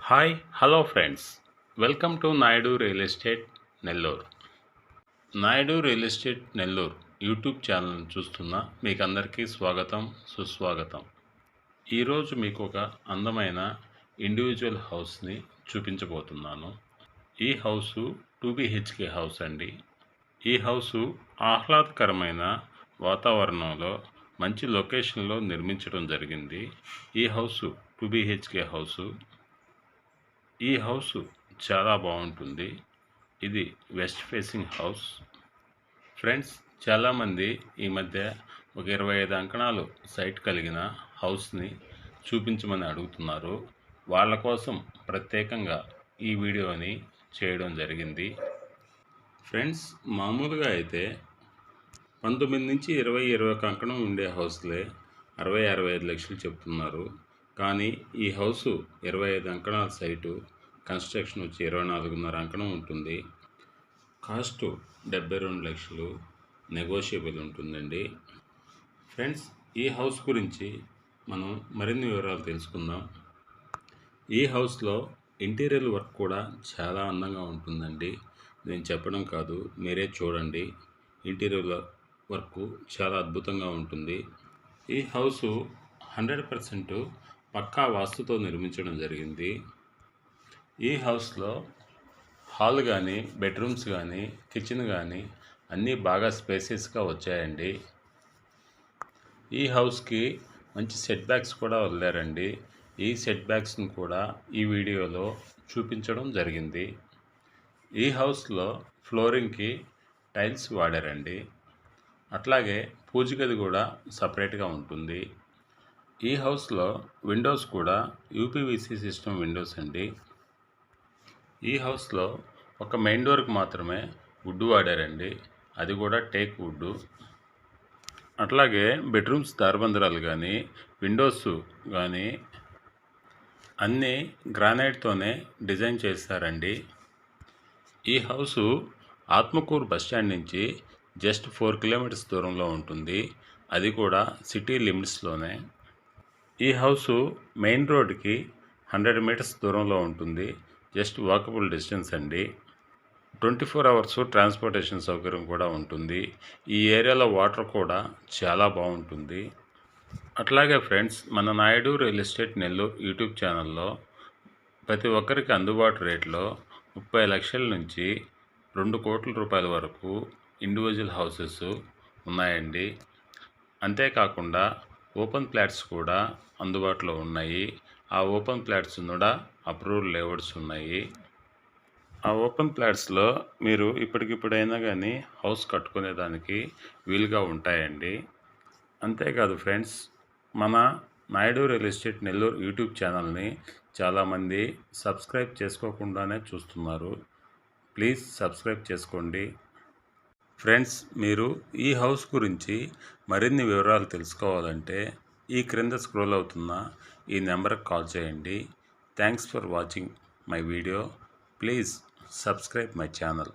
Hello friends. Welcome to Naidu real estate Nellore. Naidu real estate Nellore YouTube ఛానల్ని చూస్తున్న మీకు అందరికీ స్వాగతం, సుస్వాగతం. ఈరోజు మీకు ఒక అందమైన ఇండివిజువల్ హౌస్ని చూపించబోతున్నాను. ఈ హౌసు 2 BHK హౌస్ అండి. ఈ హౌసు ఆహ్లాదకరమైన వాతావరణంలో మంచి లొకేషన్లో నిర్మించడం జరిగింది. ఈ హౌసు 2 BHK హౌసు. ఈ హౌస్ చాలా బాగుంటుంది. ఇది వెస్ట్ ఫేసింగ్ హౌస్. ఫ్రెండ్స్, చాలామంది ఈ మధ్య ఒక 25 అంకణాలు సైట్ కలిగిన హౌస్ని చూపించమని అడుగుతున్నారు. వాళ్ళ కోసం ప్రత్యేకంగా ఈ వీడియోని చేయడం జరిగింది. ఫ్రెండ్స్, మామూలుగా అయితే 19 నుంచి 21 అంకణం ఉండే హౌస్లే 60-65 లక్షలు చెప్తున్నారు. కానీ ఈ హౌసు 25 అంకణాల సైటు, కన్స్ట్రక్షన్ వచ్చి 24.5 అంకణం ఉంటుంది. కాస్ట్ 72 లక్షలు, నెగోషియబుల్ ఉంటుందండి. ఫ్రెండ్స్, ఈ హౌస్ గురించి మనం మరిన్ని వివరాలు తెలుసుకుందాం. ఈ హౌస్లో ఇంటీరియర్ వర్క్ కూడా చాలా అందంగా ఉంటుందండి. నేను చెప్పడం కాదు, మీరే చూడండి. ఇంటీరియర్ వర్క్ చాలా అద్భుతంగా ఉంటుంది. ఈ హౌసు 100% పక్కా వాస్తుతో నిర్మించడం జరిగింది. ఈ హౌస్లో హాల్ కానీ, బెడ్రూమ్స్ కానీ, కిచెన్ కానీ అన్నీ బాగా స్పేసియస్గా వచ్చాయండి. ఈ హౌస్కి మంచి సెట్ బ్యాక్స్ కూడా వదిలారండి. ఈ సెట్ బ్యాక్స్ని కూడా ఈ వీడియోలో చూపించడం జరిగింది. ఈ హౌస్లో ఫ్లోరింగ్కి టైల్స్ వాడారండి. అట్లాగే పూజ గది కూడా సపరేట్గా ఉంటుంది. ఈ హౌస్లో విండోస్ కూడా యూపీవీసీ సిస్టమ్ విండోస్ అండి. ఈ హౌస్లో ఒక మెయిన్ డోర్కి మాత్రమే వుడ్ వాడారండి. అది కూడా టేక్ వుడ్. అట్లాగే బెడ్రూమ్స్ దారబంధరాలు కానీ, విండోస్ కానీ అన్నీ గ్రానైట్తోనే డిజైన్ చేస్తారండి. ఈ హౌసు ఆత్మకూరు బస్టాండ్ నుంచి జస్ట్ 4 కిలోమీటర్స్ దూరంలో ఉంటుంది. అది కూడా సిటీ లిమిట్స్లోనే. ఈ హౌసు మెయిన్ రోడ్కి 100 మీటర్స్ దూరంలో ఉంటుంది. జస్ట్ వాకబుల్ డిస్టెన్స్ అండి. 24 అవర్స్ ట్రాన్స్పోర్టేషన్ సౌకర్యం కూడా ఉంటుంది. ఈ ఏరియాలో వాటర్ కూడా చాలా బాగుంటుంది. అట్లాగే ఫ్రెండ్స్, మన Naidu real estate Nellore YouTube ఛానల్లో ప్రతి ఒక్కరికి అందుబాటు రేట్లో 30 లక్షల నుంచి 2 కోట్ల రూపాయల వరకు ఇండివిజువల్ హౌసెస్ ఉన్నాయండి. అంతేకాకుండా ఓపెన్ ప్లాట్స్ కూడా అందుబాటులో ఉన్నాయి. ఆ ఓపెన్ ప్లాట్స్ కూడా అప్రూవ్డ్ లేఅవుట్స్ ఉన్నాయి. ఆ ఓపెన్ ప్లాట్స్లో మీరు ఇప్పటికిప్పుడైనా కానీ హౌస్ కట్టుకునేదానికి వీలుగా ఉంటాయండి. అంతేకాదు ఫ్రెండ్స్, మన Naidu real estate Nellore YouTube ఛానల్ని చాలామంది సబ్స్క్రైబ్ చేసుకోకుండానే చూస్తున్నారు. ప్లీజ్ సబ్స్క్రైబ్ చేసుకోండి. ఫ్రెండ్స్, మీరు ఈ హౌస్ గురించి మరిన్ని వివరాలు తెలుసుకోవాలంటే ఈ క్రింద స్క్రోల్ అవుతున్న ఈ నెంబర్కి కాల్ చేయండి. Thanks for watching my video. Please subscribe my channel.